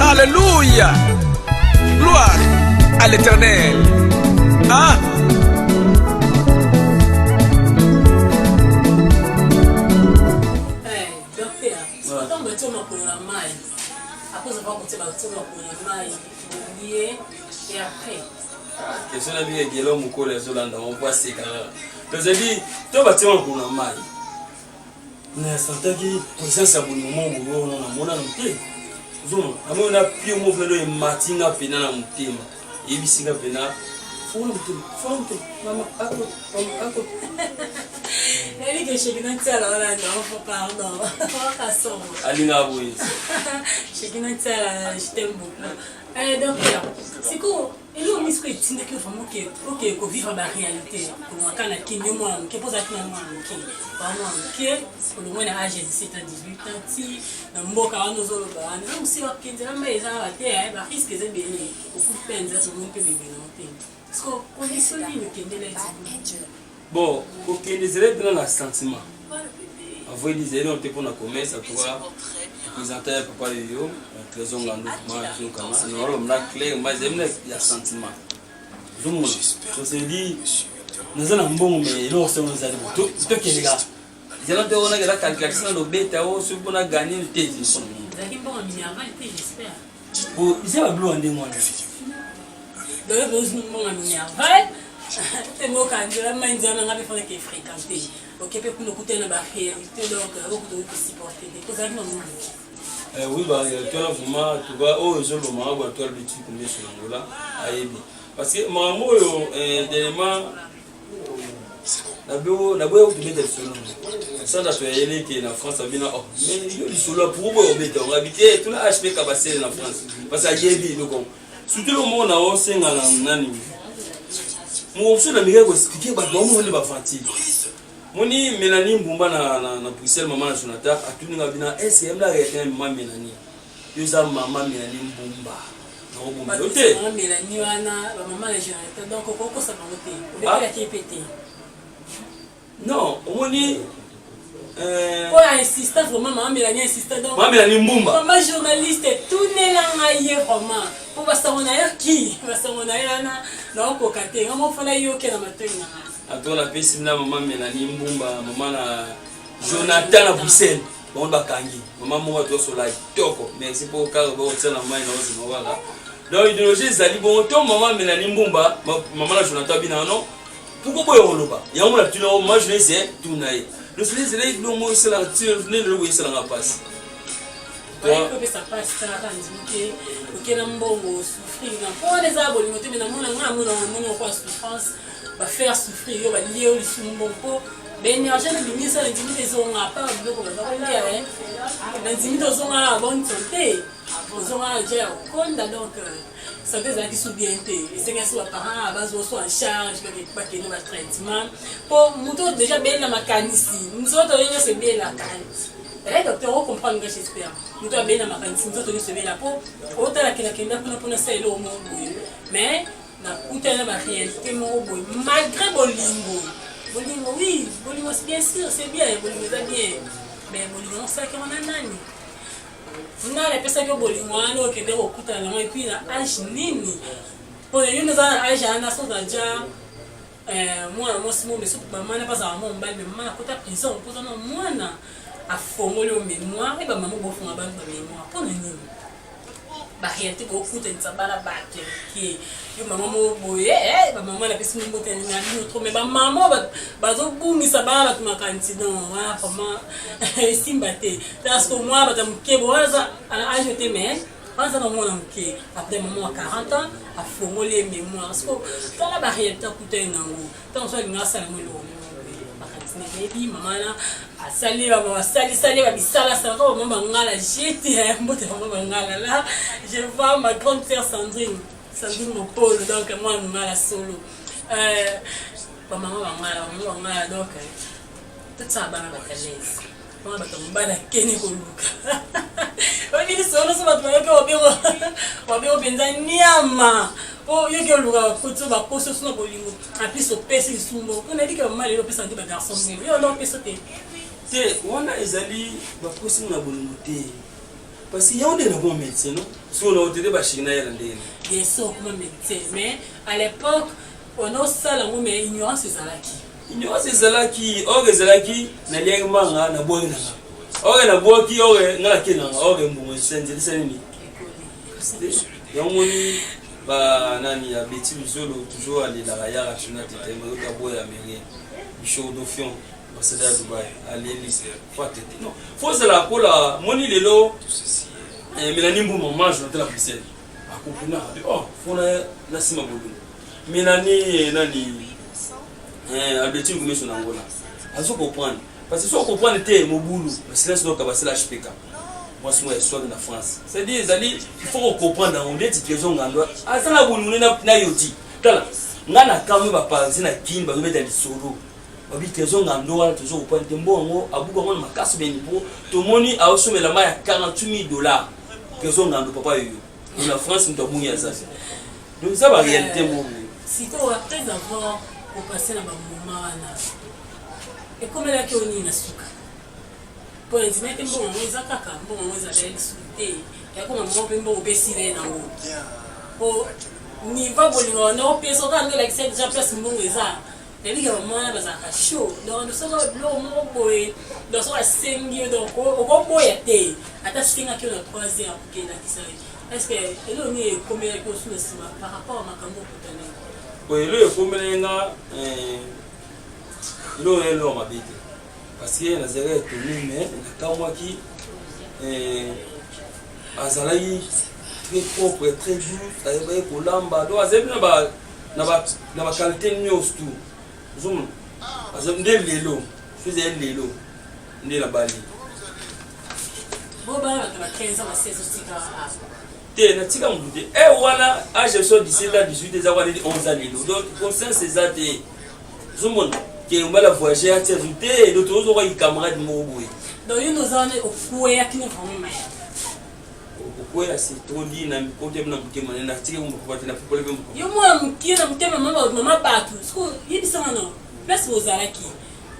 Alléluia. Gloire à l'Éternel. Ah. Et après question na bien que l'homme ko les Hollandais on voit c'est quand donc j'ai dit toi bâtiment pour la maille na santa ki présence pour nous mon na mona nté zono amona pio mo velo e matinga pena na mutema e bisinga pena fonte mama ako elle que chez nous tient là non pardon pas ça alinga boy chez nous tient je t'aime beaucoup donc c'est quoi et là on est que que vraiment que vivre la réalité pour quand la qui moi qui pose à qui moi qui vraiment qui pour le moins âge de 17 ans 18 ans si na mboka wana zolo ba na musi wa kinze na meza wa te ba risque ze bene beaucoup peine za tout monde peut bébé non te parce que on est solide le kindele bon OK les élèves dans le sentiment avant ils disaient on te pour la commerce à toi présenter papa yo trésor ngando ma jo kama no lo mna clé mais j'aime le sentiment zomo je se dit nous allons bon mais non c'est nous allons tout que les gars j'allais te on a la calculation le bêta ou sur pour gagner le tête ils sont d'accord bon minerval j'espère pour ils va bleu andé moi donc vous bon minerval c'est moi quand je la main dans la faire que fréquenter OK peut pour nous coûter na ba réalité donc beaucoup de supporter des causes avec nous oui bah tu as vraiment tu vas oh je le m'a ba toi le petit combien sur l'angola ayebi parce que maman yo dernièrement la boue tu mets des solo ça da to yele que la France a bien oh mais yo du solo pour boue obéter on habiter tout la HP Kabasele en France parce que ayebi donc surtout le monde na on senga na nani mo option na mika ko expliquer ba bon on ba fanti moni Mélanie Mbumba na Bruxelles maman na Jonathan atuninga bina est-ce que la réalité maman Mélanie yo za maman Mélanie Mbumba na Mbumba ote maman Mélanie wana ba maman na Jonathan donc koko ça va voter on va qui péter non moni pour insister vraiment maman Mélanie insiste donc maman Mélanie Mbumba maman journaliste tout ne la ngaye vraiment pour ba savona ya qui ba savona ya na ko kate ngamo fala yo ke na matenga Attends la peste na maman Mélanie Mbumba maman na Jonathan na Bruxelles bon ba kangi maman mo to so la toko merci pour ka ba otela mai na ozo wala donc idéologie zali bon to maman Mélanie Mbumba maman na Jonathan bina non pourquoi boy on loba ya mo la tuna o ma je sais tout naï le soleil c'est là le mo c'est la tire le oui c'est la passe toi que ça passe ça OK na mbongo souffrir na pour les abonnés mais na mona ngamo kwa souffrance va faire souffrir yo va lier au sumbompo l'énergie de l'émission les limites ont pas de ko ba hein les limites ont la bonne santé ils ont déjà konda donc ça des qui sont bien té et c'est que soit parents à base soit en charge pas que nous va traitement pour muto déjà bien na makanisi nous autres c'est bien la canisi et docteur on comprend que j'espère nous doit bien na makanisi nous autres c'est bien la peau autant la kenda pour na c'est le monde mais na kutana ba réalité mo boy malgré bolingo oui bolingo c'est bien sûr c'est bien bolingo c'est bien mais bolingo ça que on a nani on a la personne que bolingo ano que de okutana na et puis na âge nini pour les jeunes âge ana so déjà moi simo mais surtout maman na pas à mon bal mais maman kota prison pour non moi na a formuler au mémoire et ba maman bo fond ba mémoire pour nini ba réalité ko kutenza bala batte qui yo maman mo boye ba maman la pesi mo tena na autre mais ba maman ba zo bungisa bala tu makanti non wa vraiment simbate parce que moi ba tamke boza ala ajouter mais Quand on a après maman à 40 ans, à formuler les mémoires. Parce que quand la barrière est coûtée un an, tant soit une race à maman a salé, je vois ma grande sœur Sandrine mon pôle, donc moi je suis solo. Maman donc tout ça va à l'aise. Moi je suis Kenny Koluka. On dit solo ça va te faire nyama. Oh, il y a le côté va poser sur le bolingo. En plus, au PC, on a dit que maman est le PC de garçon. Il y a un PC. te wana ezali bakosi na bolingo te parce que yaonde na bon médecin non si on a otete bashina ya ndene bien sûr comme médecin mais à l'époque on a ça la mais ignorance ezalaki or ezalaki na lieng manga na boye na or na boki or ngala kenanga or mbongo senze senini yamoni ba nani ya beti bizolo toujours aller la raya rationale tete mais ka boye américain bichot d'Ophion c'est à Dubaï à l'Élysée non faut se la cola moni lelo Mélanie Mboumo mange dans la piscine a compris oh faut la sima boulou Mélanie nani Albertine Goumé son Angola azo comprendre parce que si on comprend te mo boulou le silence donc va se la HPK moi c'est histoire de la France c'est dire il faut comprendre on dit situation ngando azala boulou na yoti tala ngana kamwe ba parler na kimba mettre dans solo babi trésor ngando wala toujours au point de mbongo abuko ngona makasi benipo to moni a osomela ma ya $48 trésor ngando papa yo na France nous tabungi ya sasa donc ça va réalité mo si to après avoir au passer na ba moment wana et comme la ki oni na suka pour les mettre mbongo ngeza kaka mbongo ngeza la exulté ya ko mbongo pe mbongo pe sire na ngo o ni va bolingo na peso ka ngela ki déjà place mbongo eza les gars maman bazaka chaud donc nous sommes blo mo boy donc so asengi donc o boya te ata singa ki na 3 ans pour que na kisari est-ce que elo ni combien que sur le sima par rapport à makambo kutana oui le combien nga lo mabite parce que na zere to ni mais na kamwa ki azalai très propre très doux ayeba ko lamba do azebi na ba qualité nyos tout zoom azam de lelo faisait lelo de la bali bon ba 15 ans à 16 tika te na tika mbude wala âge so 17 à 18 za wala 11 ans lelo donc conscience ezate zoom ke mbala voyager à te do to zo wa camarade mo boy donc you nous en au fouet à qui nous vraiment ouais c'est trop dit na côté na mutema na tika mo ko batena problème mo yo moi mukina mutema mama batu sko yibisa non place ozalaki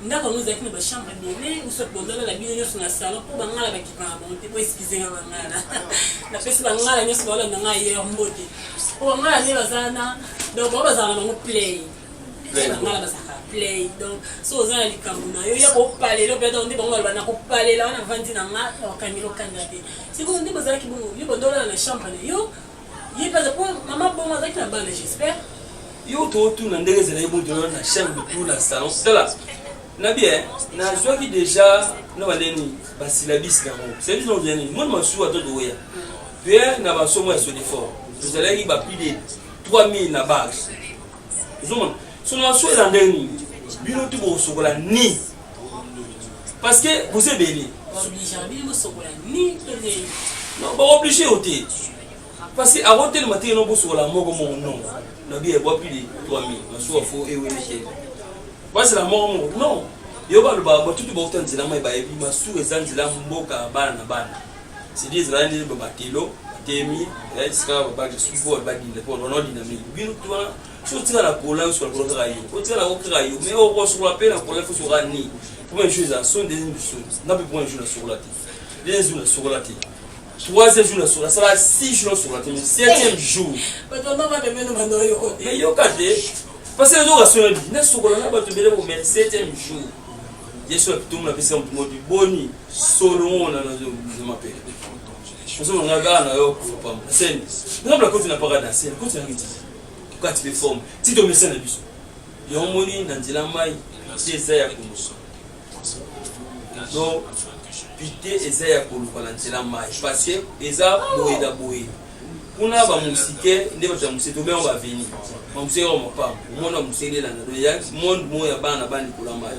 ndako nous avec nos chambre bien ou soit bondola la bien sur la salon pour bangala ba kipa bonté pour excuser bangala la pesa bangala nyoso bala na ngai yo mbote pour bangala ne bazana donc bazana ngo play bangala bazaka play donc so ozala likamuna yo ya ko palela pe donc ndibongo bana ko palela wana vandi na nga wakamilo kangate siko ndi bazaki bongo yo bondola na chambre yo yipa za pour maman bongo azaki na bana j'espère yo to tout na ndenge zela yebo to na chambre tout na salon cela na bien na joie qui déjà no baleni basilabis na mo c'est nous bien moi masu ato doya bien na ba somo ya so fort vous allez ba plus de 3000 na base zuma so na so la ndeni bino tu bo sokola ni parce que vous êtes béni obligé bino sokola ni non ba obligé ôter parce que à côté le matin no bo sokola moko mon non na bien bois plus de 3000 masu afo ewe ni c'est la mort non yo ba ba tout ba utanzila mai ba ebi masu ezanzila mboka bana na bana c'est des rani ba batelo temi ya iska ba ba subo ba dile pour non dynamique bino toi so tira la cola sur le rayo o tira la rayo mais o ko sur la peine pour la faut sur ni pour une chose sont des choses n'a pas point jour sur la tête les jours sur la tête 3e jour sur la ça va 6 jours sur la tête 7e jour mais yo kate parce que les orations disent n'est-ce que là tu veux le 7e jour je suis tout na pesa mtu du boni solo na na m'appelle parce que on a gana yo pas c'est non la côté na pas danser la côté na ngiti quand tu fais forme si tu me sens na biso yo moni na ndila mai eza ya kumuso donc pité eza ya koluka na ndila mai parce que eza boye da boye kuna ba musike nde ba musike to be on va venir ba musike on pa mona musike la na ya monde mo ya bana bani kula mai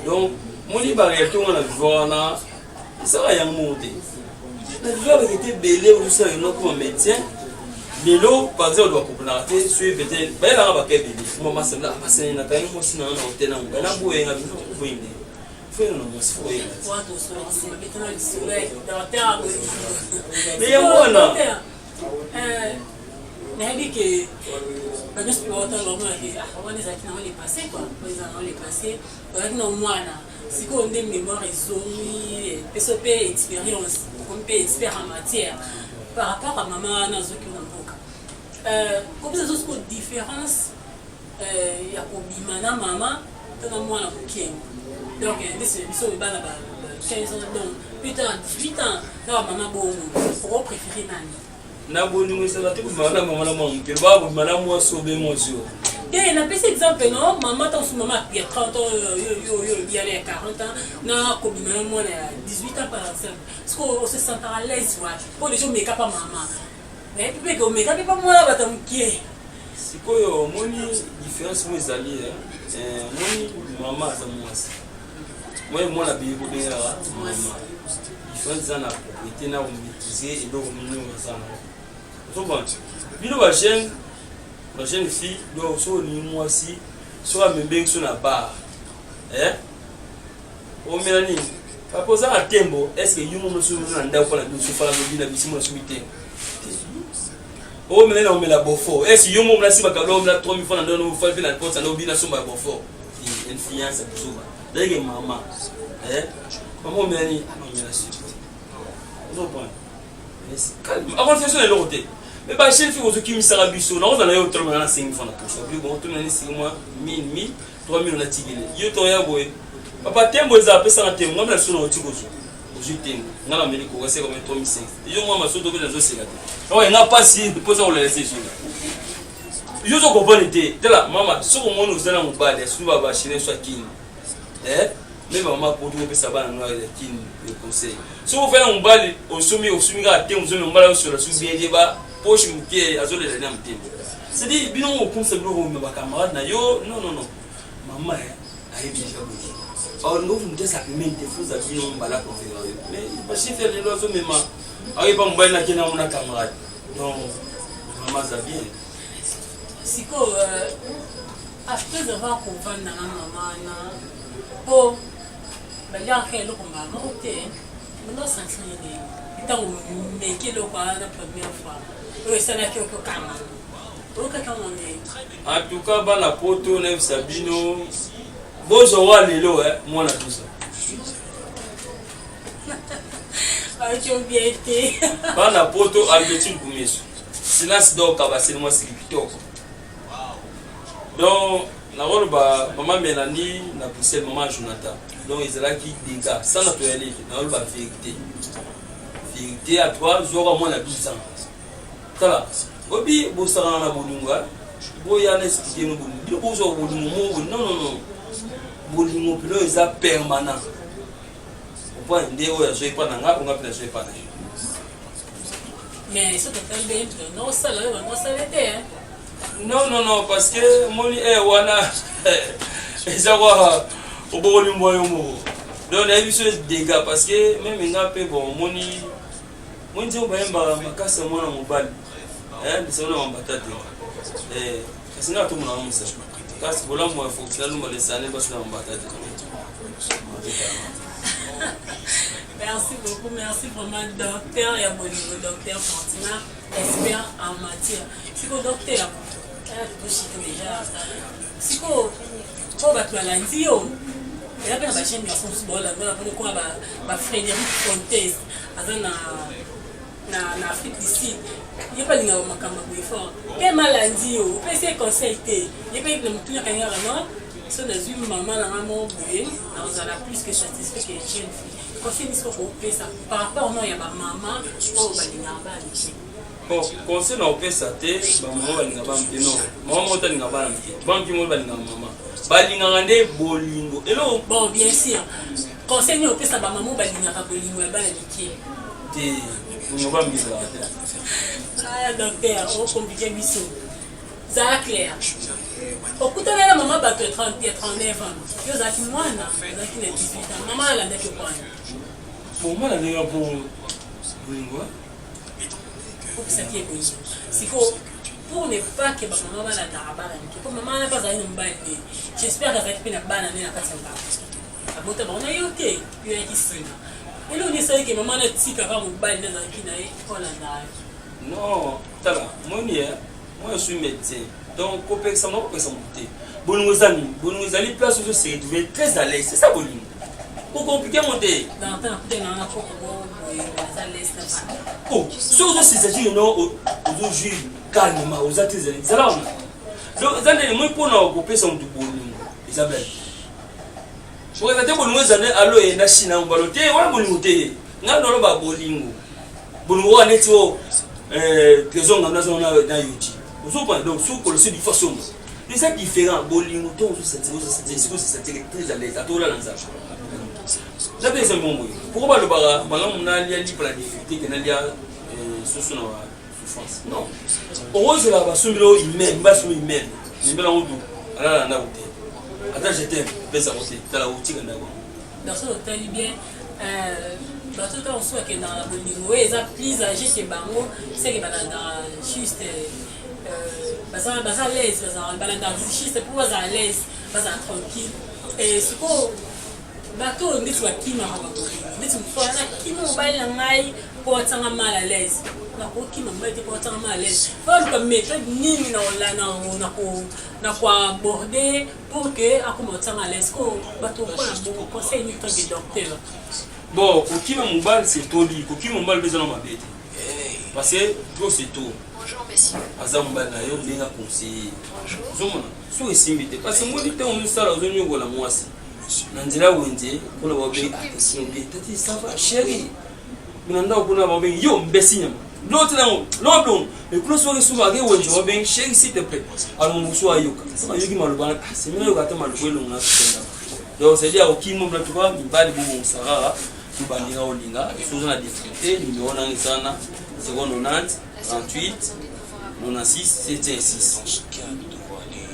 donc moni ba réalité on a voir ça va y monter la vie était belé ou ça non comme médecin lelo par exemple doit popularité sur peut-être ba la ba ke belé moi ça là passer na taille moi sinon on tena on na boye na boye foi non moi foi mais moi mais que quand je suis autant l'homme là on les a qui on les passer quoi les gens on les passer avec nos mois là sikoyo nde mémoire ezongi peso mpe expérience okomi mpe expert en matière par rapport à mama wana azoki na mboka kopesa zo sikoyo différence ya kobima na mama to na mwana kokengo donc nde biso bana ba 15 ans donc putain 18 ans na mama bongo oko préférer nani na bolingo ezala te kobima na mama na mwa mokelo baa kobima na mwasi obe mwasi oyo et napesi exemple non maman tant maman ya 30 ans yo bien ya 40 ans na kobima na mwana ya 18 ans par exemple parce qu'on se sent à l'aise ouais pour les gens mais pas maman mais puis que mais pas moi ba tamkie sikoyo omoni différence mo ezali moni mama aza mwasi moi mwana bibo bengaka mama différence eza na propriété na komaîtriser eloko mingi aza na ozoba bino ba jeune fille donc so ni mwasi so amembengi so na bar omela nini papa ozaka tembo est ce que yo momo so na ndako mpona biso fala bobina bisi mona so bitengo omela na omela bofo est ce que yo momo na simaka lo omela 3000 francs na ndono ofali mpe na porte na obina somba ya bofo influence biso ndenge mama mama omela nini omela suite ozopona calme avant de faire eloko te mais ba jeune fille ozokimisaka biso nakozala yo tolomana na 5 francs na poche plus bon tomona 6 mois 1000 3000 na tigele yo toya boye papa tembo eza apesaka tembo ngamela biso na oti kozwa ozwi tembo nga na meli kokase comme 3500 yo mwa masoto mpe nazoseka te oye nga pasi mpoza kolalese jola yo ozokopone te tala mama soko omoni oza na mobali asuki babashine so akini me mama poto kopesa bana no ya kini le conseil soko ofai na mobali osumi kaka tembo ozomi mobali osola so bienje ba poche muke azolela na mtembo c'est-à-dire bino okumisa biloko me bakamarade na yo non mama ayebi déjà boye alors nous vous dites ça que même des fois à bino mbala conférence mais ba chef de l'oiseau même ayeba mobali na kena mona camarade donc mama ça bien siko après avoir convaincu na mama na po baya kelo ko mama ote mona sentir de tant mais kelo kwa la première fois oui ça n'a que kama en tout cas bana poto na Sabino bozo wa lelo mwana tusa acho bien été bana poto Albertine Kumeso silence donc abaseli moi sikitoko donc na roloba maman Mélanie na Bruxelles maman Jonathan donc ils là qui dégâts ça na toyeli na roloba vérité à toi zora moi na 12 ans tala obi bosana na bolingwa boya na expliquer no bolingo bozo bolingo mo non bolingo pelo eza permanent au point ndeo ya joie pas na nga on appelle joie pas na mais ça te bien non ça là on ça l'était non parce que moni wana eza quoi au bolingo yo mo donc na biso dégâts parce que même nga pe bon moni ndio bayemba makasa mwana mobali nisema mambata te kasi nga tumuna musa kasi bola mo fonctionner lumba lesane parce que mambata te merci vraiment docteur ya bolingo docteur Fantina expert en matière siko docteur déjà siko ko ba twalanzi yo et là ben ba chaîne garçon bola ko ba Frédéric Fontes azana na Afrique du Sud il pas linga makamba ko fort pe malandi yo pe se conseil te il pe le mutunya kanya vraiment so na zui maman na maman boye on a plus que satisfait que jeune fille conseil nisko ko pe ça par rapport non ya ba maman o ba linga ba ni bon conseil na pe ça te ba maman ba linga ba mpe non maman mota linga ba mpe ba mpe mo ba linga maman ba linga ngande bolingo elo bon bien sûr conseil ni o pe ça ba maman ba linga ka bolingo ba la likie te on va me dire ah docteur on compliqué biso ça clair okutana na mama bato 30 39 ans yo za ki mwana za ki na 18 ans mama la ndeke kwa pour moi la nega pour bolingo pour ça qui est bon siko pour ne pas que maman la darabala ni pour maman na pas za ni mbali j'espère que ça qui na bana na kati ya abota ba na yote yo ya kisina ele on essaye que maman na tika ka mobali na za ki na e Hollande non tala moi je suis médecin donc ça m'a pas ça monter bolingo zali place où je suis trouvé très à l'aise c'est ça bolingo Pour compliquer monter. Oh, c'est-à-dire non, aux juifs calmement, aux artisans. C'est là. Donc, ça n'est moins pour nous couper son tout bon. Isabelle. Je regarde pour nous années allo et Chine en baloté, voilà mon monté. N'a non pas bolingo. Bongo aneto que zone dans zone na yuti. Vous comprenez donc sous pour le sud de façon. C'est différent bolingo ton c'est très à l'aise à tout là dans ça. Ça c'est un bon mot. Pourquoi le bara on a lié pour la difficulté que n'a sous son souffrance. Non. Heureusement là bas sumilo même bas sumilo même. Ni bela odu. Ala na uti. Attends, je t'aime, pesa côté. T'as la outil quand dans ce hôtel bien tout cas on soit que dans la bolingo et ça plus âgé que bango c'est que dans juste bazar l'aise bazar juste pour bazar l'aise bazar tranquille et ce qu'on bateau ni soit qui m'a ni tu faut na qui m'a bail ngai pour être mal à l'aise na ko qui m'a bail pour être mal à l'aise faut que méthode ni na la na ko aborder pour que akomota à l'aise ko bateau ko na bon conseil ni tant que docteur. Bon, au qui m'a mobile c'est tout dit, au qui m'a mobile besoin de ma bête. Parce que trop c'est tout. Bonjour messieurs. Azam bana yo bien conseiller. Bonjour. So esimite parce que moi dit on nous sala ozonyo gola mwasi. Nanjira wenje kuna babe asimbe tati ça va chérie. Minanda kuna babe yo mbesi nyama. L'autre non, le close sur souvent que wenje babe chérie s'il te plaît. Alors mon so ayoka. Ça yoki malubana c'est mieux yoka ta malubelo na kutenda. Donc c'est dire au qui mon bla tu vois, mbali bobo sarara. Bandinga olinga sous la difficulté numéro na sana 090 38 96 76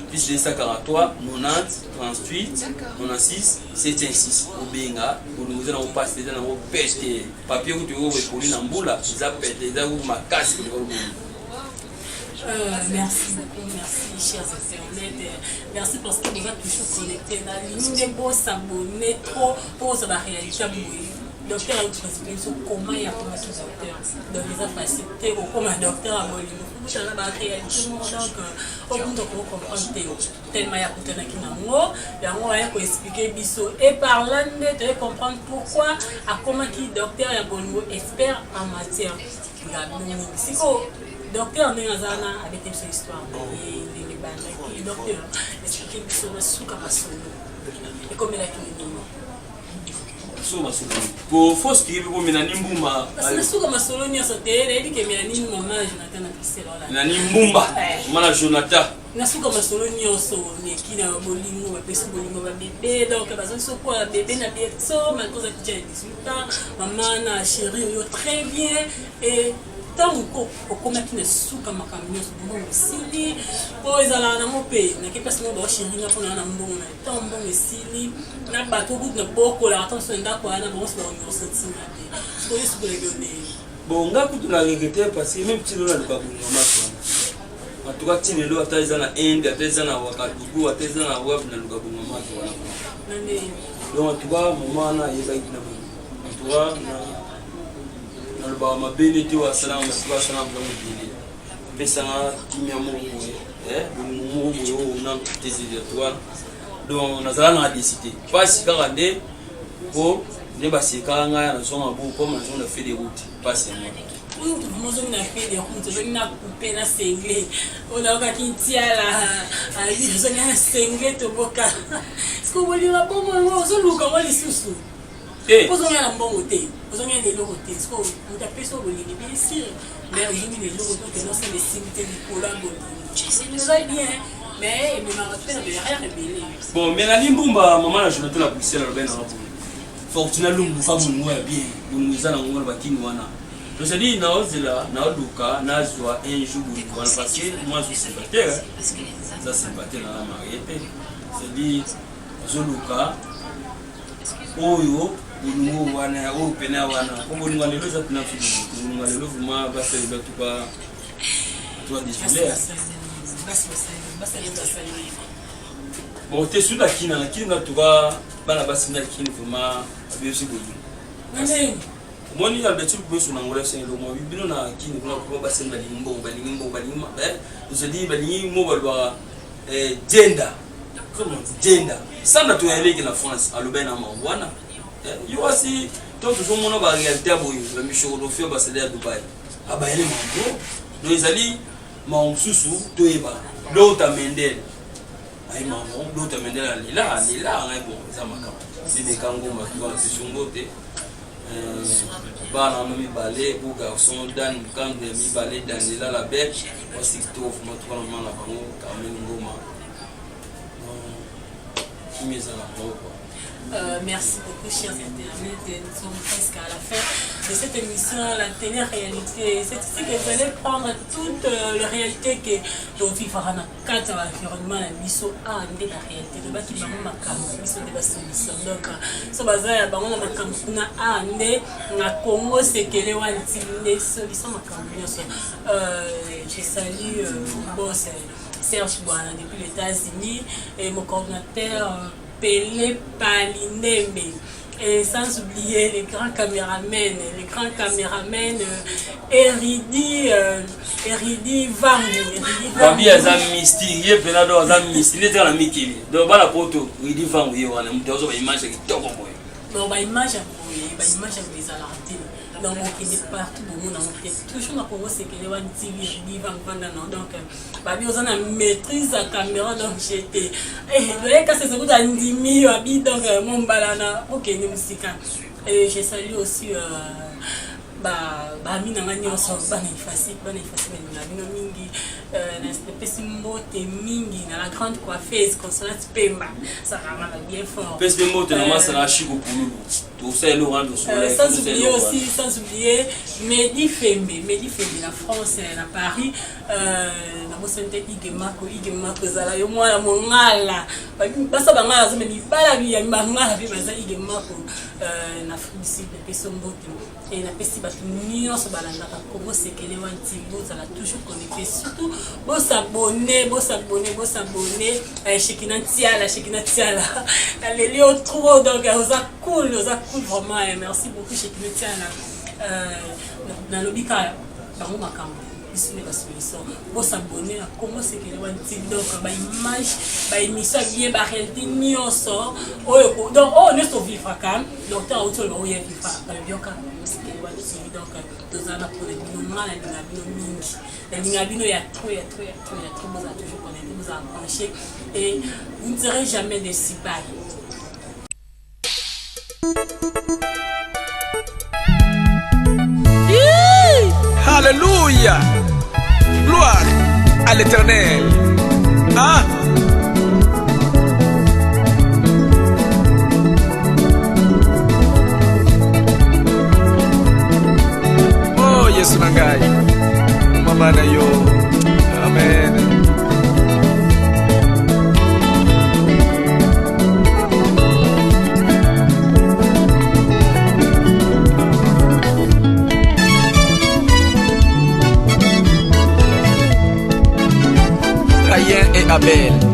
plus de 143 90 38 96 76 obenga nous allons passer dans au pêche papier que tu veux pour na mbula ça pète ça vous ma casse merci beaucoup, merci chers internautes, merci parce que vous êtes toujours connectés dans la ligne des beaux s'abonner trop pour la réalité. Docteur a expliqué comment il y a pour un docteur. Donc, il a facilité comme un docteur à Bolivie. Vous avez la réalité, donc, au bout de comprendre tellement il y a pour tenir qui n'a pas. Il a expliqué biso. Et par là, tu vas comprendre pourquoi, à comment qui docteur à Bolivie expert en matière de la psycho. Docteur Nengazana avec cette histoire. Le docteur expliqué biso le sous capacité. Et comme il a dit. Pour faut ce qui est pour menani mbumba parce que suka masolo ni asotere edi ke menani mama Jonathan na Priscilla nani mbumba mana Jonathan na suka masolo ni oso ni kina bolingo ba peso bolingo ba bébé donc bazo so quoi bébé na bientôt ma cause qui a 18 ans maman na chérie yo très bien et tant au comment qui ne suka makamio so bon sili po ezala na mope na ke personne ba chérie na pona na mbongo na tant bon sili na bato good na boko la attention ndako ana bon so on senti na ko yesu ko legone bon ngaku tu la regretter parce que même petit lona luka bungoma en tout cas tine lo ataza na Inde ataza na Wakadugu ataza na web na luka bungoma wana nane donc en tout cas maman na yeba ikina en tout cas na le ba mabene ti wa salam na ba salam ba mabene pesanga timia mo mo yo na désir toi donc nazala na décider pas si garder pour ne pas si kanga na soma bu comme on a fait des routes pas c'est moi nous on a fait des routes on a coupé na sengle on a kintia la a dit on a sengle to boka ce que vous dire bon moi zo luka moi lisusu vous on a la bon côté vous on a des lots côté ce que vous tapez sur le lit bien sûr mais aujourd'hui les lots côté non c'est les cimetières du collabo nous va bien mais il m'a rappelé de rien rebelle bon mais la limbumba maman la Jonathan la Bruxelles la ben na fortuna lungu famu ngoya bien lungu zana ngolo bakini wana donc c'est dit na ozela na luka na zwa un jour wana parce que moi je suis célibataire ça c'est célibataire na la mariée c'est dit zo luka oyo lungu wana o pena wana ko lungu lelo za tuna fidu lungu lelo vuma ba célibataire tu pas toi désolé bon t'es sur la kina tu vas bana basi na kina vraiment abisi boyi nane moni ya betu bosu na ngora sen lo mo bibino na kina kuna ko basi na limbo balima je dis bali mo balwa gender comment gender ça na to yeleki na France alobena ma wana yo aussi donc toujours mon ba réalité boy le michorodofio ba c'est à Dubaï aba ele mambo donc ezali mamususu toyeba l'autre mendel ay mambo l'autre mendel lila ngai bon ça makamba bébé kango makiko na pisongo te bana mi balé ou garçon dan quand mi balé Daniela la belle aussi to fuma to na mana bango kameni ngoma qui mise à la quoi. Merci beaucoup, chers internautes. Nous sommes presque à la fin de cette émission, la télé-réalité. C'est ici que vous allez prendre toute la réalité que l'on vit dans l'environnement, la mission à la réalité. Le bâti va m'accamer, mission de la solution. Donc, ce bazar, on a m'accamer à ande, na Congo, c'est que les wantimés solution m'accamer. Je salue boss Serge Bouana depuis les États-Unis et mon coordinateur. Pelé Palineme, et sans oublier les grands caméramens Eridi Vangu. Babi azam mystique, ye penado azam mystique, il était à la Mikili. Donc bala poto, Eridi Vangu ye wana mtozo ba image ki toko boy. Non ba image les alartés. Donc on est partout dans le monde, toujours dans Congo c'est que les gens disent donc babi on a maîtrise la caméra donc j'étais et quand c'est ce que tu ndimi abi donc mon balana OK ni musique et je salue aussi ba mina ngani on bana facile na bino mingi na espèce mote mingi na la grande coiffeuse Consolate Pemba ça va bien fort espèce de mote na masana chiko pour tout ça le rendre sur les sans oublier Mehdi Fembe la France à Paris na mosente Igemako zala yo mwana mongala basa bangala zo me bala bi ya mangala bi baza Igemako na Afrique de Pesombote et na pesi ba nion so balanda Congo c'est que les wanti vous allez toujours connecter surtout vos s'abonner Shekina Tiala la lélio trop donc oza cool vraiment et merci beaucoup Shekina Tiala dans l'obika bango makambo ici la solution vos s'abonner à Congo c'est que les wanti donc ba image ba émission bien ba réalité nion so donc on est sur vivre quand donc tant autour ba oya vivre ba bien quand donc tous en pour les moments la ligne il y a trop vous a toujours connecté vous a branché et vous ne serez jamais de si bas. Alléluia, gloire à l'Éternel. Ah. Yesu nangai mama na yo amen. Caïn et Abel.